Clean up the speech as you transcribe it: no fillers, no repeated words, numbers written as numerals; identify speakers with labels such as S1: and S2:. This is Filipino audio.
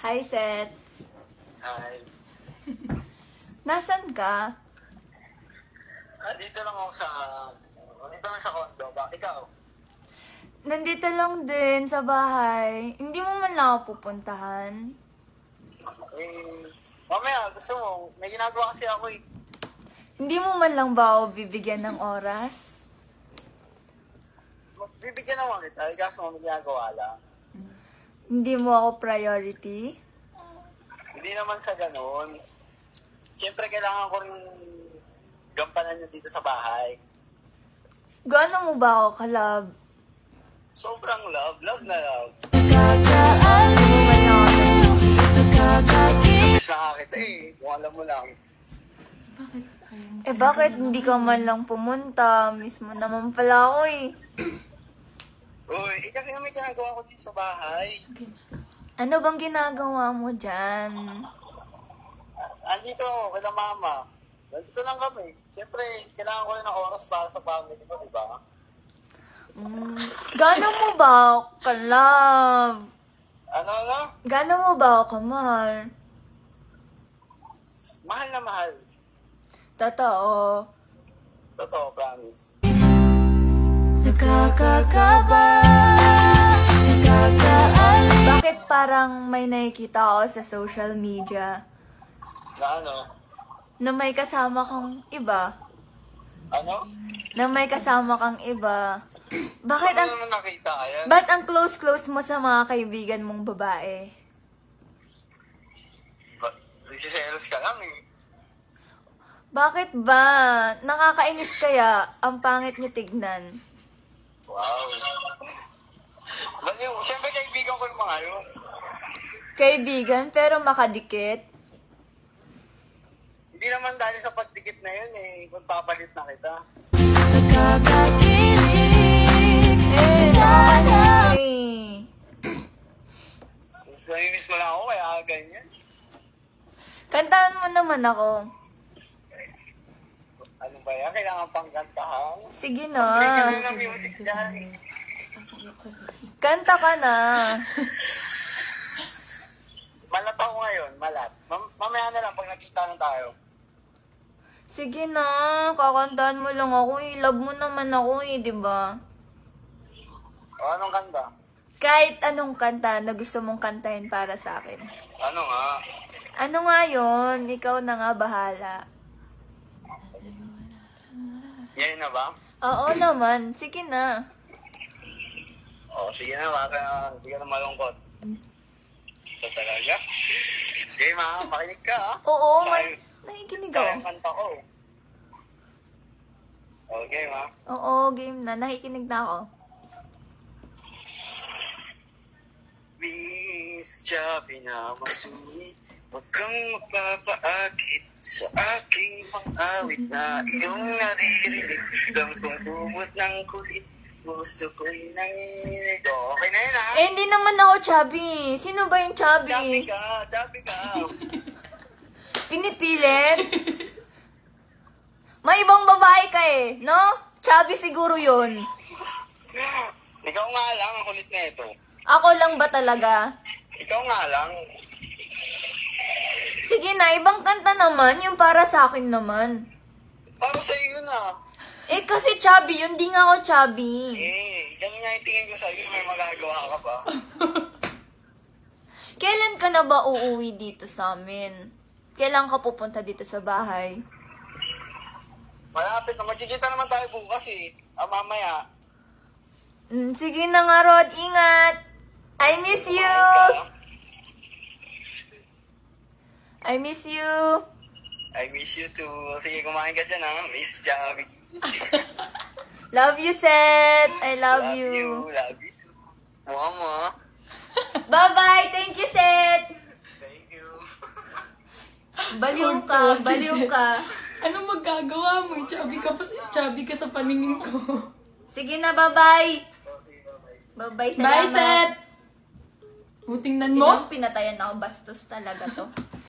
S1: Hi, Seth.
S2: Hi.
S1: Nasaan ka?
S2: Dito lang ako dito lang sa condo. Ikaw?
S1: Nandito lang din sa bahay. Hindi mo man lang ako pupuntahan.
S2: Mamaya, gusto mo, may ginagawa kasi ako eh.
S1: Hindi mo man lang ba ako bibigyan ng oras?
S2: Bibigyan naman kita, kaso may ginagawa lang.
S1: Hindi mo ako priority?
S2: Hindi naman sa ganun. Siyempre, kailangan ko rin gampanan niyo dito sa bahay.
S1: Gaano mo ba ako kalab?
S2: Sobrang love na love. Miss na kita eh, kung alam mo lang.
S1: Eh bakit hindi ka man lang pumunta? Miss mo naman pala ako eh.
S2: Uy, kasi nga may ginagawa ko dito sa bahay.
S1: Ano bang ginagawa mo dyan?
S2: Andito ako, kila mama. Nandito lang kami. Siyempre, kailangan ko rin ng oras para sa family ko, di ba?
S1: Gaano mo ba ako kalab?
S2: Ano?
S1: Gaano mo ba ako kamahal?
S2: Mahal na mahal.
S1: Totoo.
S2: Totoo, promise.
S1: Bakit parang may nakikita ako sa social media
S2: Na ano?
S1: na may kasama kang iba?
S2: Ano?
S1: Na may kasama kang iba? Bakit
S2: Ano
S1: ang
S2: naman nakita ka yan?
S1: Ba't ang close mo sa mga kaibigan mong babae?
S2: Nagsiselos ka lang eh.
S1: Bakit ba? Nakakainis kaya ang pangit niyo tignan?
S2: Wow. Siyempre kaibigan ko yung mga yun.
S1: Kaibigan pero makadikit?
S2: Hindi naman dahil sa pagdikit na yun eh, kung papalit na kita. Namimiss mo lang ako, kaya ganyan.
S1: Kantahan mo naman ako.
S2: Ano ba yan? Kailangan pang kantahan.
S1: Sige
S2: Hindi
S1: na.
S2: ka ng music dyan.
S1: Kanta ka na.
S2: Malat ako ngayon, malat. Mamaya na lang pag nagkita na tayo.
S1: Sige na. Kakantahan mo lang ako eh. Love mo naman ako eh, di ba?
S2: O anong kanta?
S1: Kahit anong kanta na gusto mong kantahin para sa akin.
S2: Ano nga?
S1: Ano nga yun? Ikaw na nga bahala.
S2: Yan na ba?
S1: Oo naman. Sige na.
S2: O sige na, baka hindi ka na malungkot. Ito talaga? Okay ma, makinig ka ha?
S1: Oo,
S2: Sayang-
S1: nakikinig
S2: sayang
S1: ako.
S2: kanta ko. Okay ma.
S1: Oo, game na. Nakikinig na ako.
S2: Miss Chubby na masungit, huwag kang magpapaakit sa aking pang-awit na iyong naririnig. Lang tungtubot ng kulit, puso ko'y nanginig. Okay na yun ha?
S1: Eh, hindi naman ako chubby. Sino ba yung
S2: Chubby
S1: chubby?
S2: ka.
S1: Pinipilit? May ibang babae ka eh, no? Chubby siguro yun.
S2: Ikaw nga lang, ang kulit na ito.
S1: Ako lang ba talaga?
S2: Ikaw nga lang.
S1: Sige na, ibang kanta naman, yung para sa akin naman.
S2: Para sa iyo na.
S1: Eh, kasi chubby yun, di nga ako chubby.
S2: Ganun nga yung tingin ko sa'yo, may magagawa ka ba?
S1: Kailan ka na ba uuwi dito sa amin? Kailan ka pupunta dito sa bahay?
S2: Malapit na, magkikita naman tayo bukas eh. Mamaya.
S1: Sige na nga, Rod. Ingat! I miss you! I miss you!
S2: I miss you too. Sige, kumain ka dyan ha, Miss Chubby.
S1: Love you, Seth! I love you.
S2: Love you too. Mama.
S1: Bye-bye! Thank you, Seth!
S2: Thank you.
S1: Baliw ka, baliw ka.
S3: Anong magagawa mo? Chubby ka sa paningin ko.
S1: Sige na, bye-bye! Bye-bye,
S3: Bye,
S1: salamat.
S3: Seth! Butingnan mo.
S1: Tingnan, pinatayan ako, bastos talaga to.